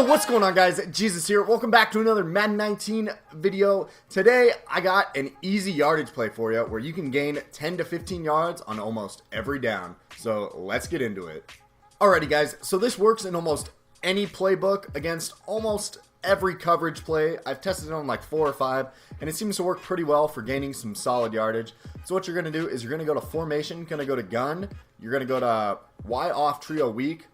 What's going on, guys? Jesus here. Welcome back to another Madden 19 video. Today I got an easy yardage play for you where you can gain 10 to 15 yards on almost every down. So let's get into it. Alrighty guys, so this works in almost any playbook against almost every coverage play. I've tested it on like 4 or 5 and it seems to work pretty well for gaining some solid yardage. So what you're going to do is you're going to go to formation, going to go to gun, you're going to go to Y off trio weak,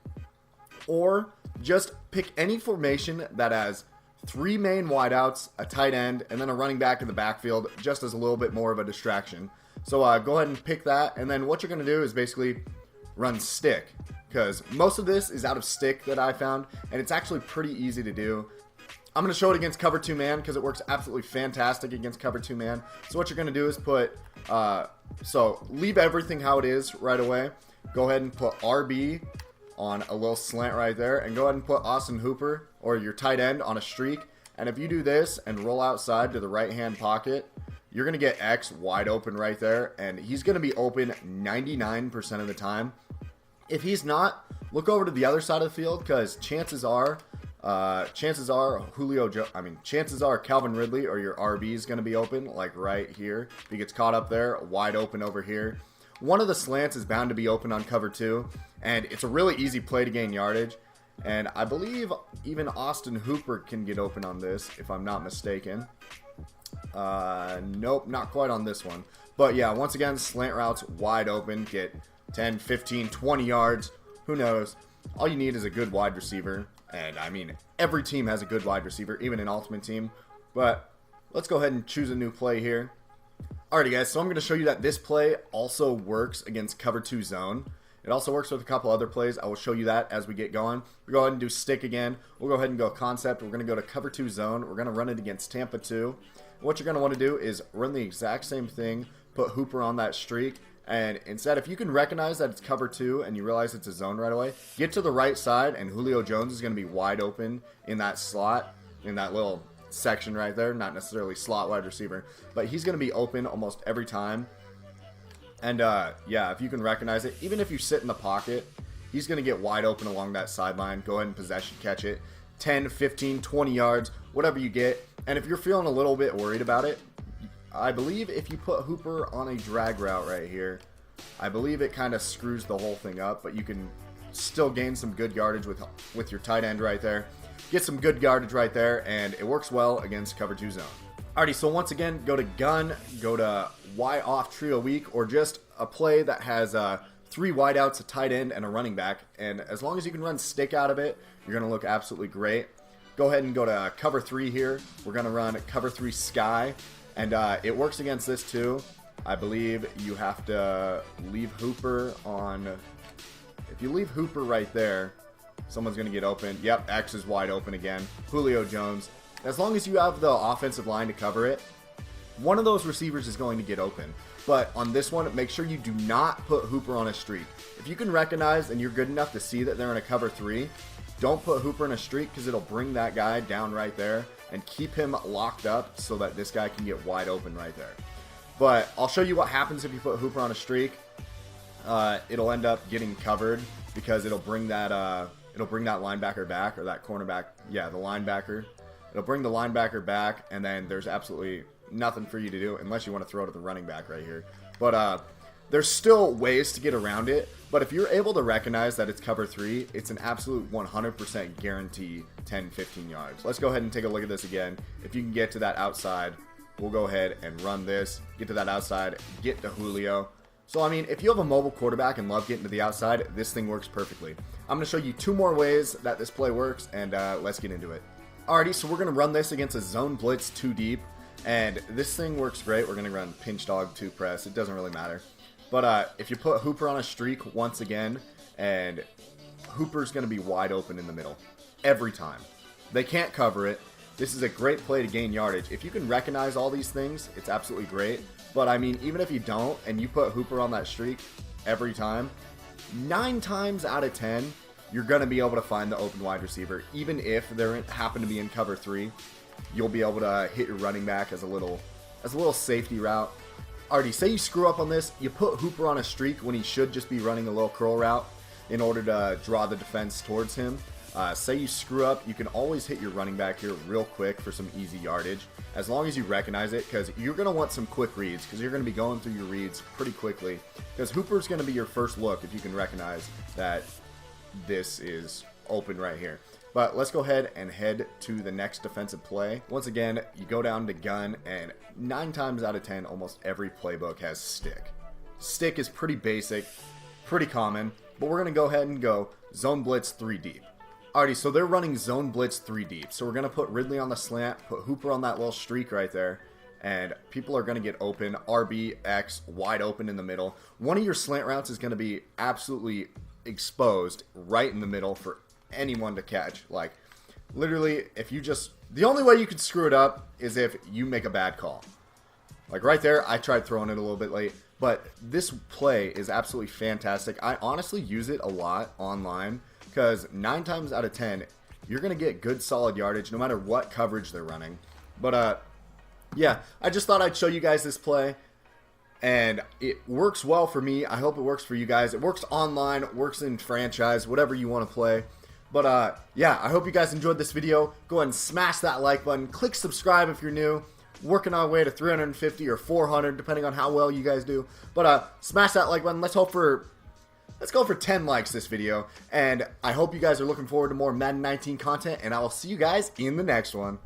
or just pick any formation that has 3 main wideouts, a tight end, and then a running back in the backfield, just as a little bit more of a distraction. So go ahead and pick that, and then what you're going to do is basically run stick, because most of this is out of stick that I found, and it's actually pretty easy to do. I'm going to show it against cover 2 man because it works absolutely fantastic against cover 2 man. So what you're going to do is put, so leave everything how it is right away. Go ahead and put RB on a little slant right there, and go ahead and put Austin Hooper or your tight end on a streak. And if you do this and roll outside to the right hand pocket, you're going to get X wide open right there, and he's going to be open 99% of the time. If he's not, look over to the other side of the field, because chances are Calvin Ridley or your RB is going to be open, like right here. If he gets caught up there, wide open over here. One of the slants is bound to be open on cover 2, and it's a really easy play to gain yardage. And I believe even Austin Hooper can get open on this, if I'm not mistaken. Nope, not quite on this one. But yeah, once again, slant routes wide open, get 10, 15, 20 yards. Who knows? All you need is a good wide receiver. And I mean, every team has a good wide receiver, even an ultimate team. But let's go ahead and choose a new play here. Alrighty guys, so I'm going to show you that this play also works against cover 2 zone. It also works with a couple other plays. I will show you that as we get going. We'll go ahead and do stick again. We'll go ahead and go concept. We're going to go to cover 2 zone. We're going to run it against Tampa 2. What you're going to want to do is run the exact same thing. Put Hooper on that streak. And instead, if you can recognize that it's cover 2 and you realize it's a zone right away, get to the right side and Julio Jones is going to be wide open in that slot, in that little section right there. Not necessarily slot wide receiver, but he's going to be open almost every time. And yeah, if you can recognize it, even if you sit in the pocket, he's going to get wide open along that sideline. Go ahead and possession catch it. 10, 15, 20 yards, whatever you get. And if you're feeling a little bit worried about it, I believe if you put Hooper on a drag route right here, I believe it kind of screws the whole thing up, but you can still gain some good yardage with your tight end right there. Get some good yardage right there, and it works well against cover 2 zone. Alrighty, so once again, go to gun, go to Y off trio weak, or just a play that has 3 wideouts, a tight end, and a running back. And as long as you can run stick out of it, you're going to look absolutely great. Go ahead and go to cover 3 here. We're going to run cover 3 sky, and it works against this too. I believe you have to leave Hooper on. If you leave Hooper right there, someone's going to get open. Yep, X is wide open again. Julio Jones. As long as you have the offensive line to cover it, one of those receivers is going to get open. But on this one, make sure you do not put Hooper on a streak. If you can recognize and you're good enough to see that they're in a cover 3, don't put Hooper in a streak, because it'll bring that guy down right there and keep him locked up so that this guy can get wide open right there. But I'll show you what happens if you put Hooper on a streak. It'll end up getting covered because it'll bring that linebacker back, or that cornerback. Yeah, the linebacker. It'll bring the linebacker back, and then there's absolutely nothing for you to do unless you want to throw to the running back right here. But there's still ways to get around it. But if you're able to recognize that it's cover 3, it's an absolute 100% guarantee 10, 15 yards. Let's go ahead and take a look at this again. If you can get to that outside, we'll go ahead and run this. Get to that outside, get to Julio. So, I mean, if you have a mobile quarterback and love getting to the outside, this thing works perfectly. I'm going to show you 2 more ways that this play works, and let's get into it. Alrighty, so we're going to run this against a zone blitz 2 deep, and this thing works great. We're going to run pinch dog 2 press. It doesn't really matter. But if you put Hooper on a streak once again, and Hooper's going to be wide open in the middle every time. They can't cover it. This is a great play to gain yardage. If you can recognize all these things, it's absolutely great. But I mean, even if you don't, and you put Hooper on that streak every time, 9 times out of 10, you're going to be able to find the open wide receiver. Even if they happen to be in cover 3, you'll be able to hit your running back as a little safety route. Alrighty, say you screw up on this, you put Hooper on a streak when he should just be running a little curl route in order to draw the defense towards him. Say you screw up, you can always hit your running back here real quick for some easy yardage, as long as you recognize it, because you're going to want some quick reads, because you're going to be going through your reads pretty quickly, because Hooper's going to be your first look if you can recognize that this is open right here. But let's go ahead and head to the next defensive play. Once again, you go down to gun, and 9 times out of 10, almost every playbook has stick. Stick is pretty basic, pretty common, but we're going to go ahead and go zone blitz 3 deep. Alrighty, so they're running zone blitz 3 deep. So we're going to put Ridley on the slant, put Hooper on that little streak right there, and people are going to get open. RB, X, wide open in the middle. One of your slant routes is going to be absolutely exposed right in the middle for anyone to catch. Like, literally, if you just... The only way you can screw it up is if you make a bad call. Like right there, I tried throwing it a little bit late, but this play is absolutely fantastic. I honestly use it a lot online, because 9 times out of 10, you're going to get good solid yardage no matter what coverage they're running. But, yeah, I just thought I'd show you guys this play. And it works well for me. I hope it works for you guys. It works online, it works in franchise, whatever you want to play. But, yeah, I hope you guys enjoyed this video. Go ahead and smash that like button. Click subscribe if you're new. Working our way to 350 or 400, depending on how well you guys do. But, smash that like button. Let's go for 10 likes this video, and I hope you guys are looking forward to more Madden 19 content, and I will see you guys in the next one.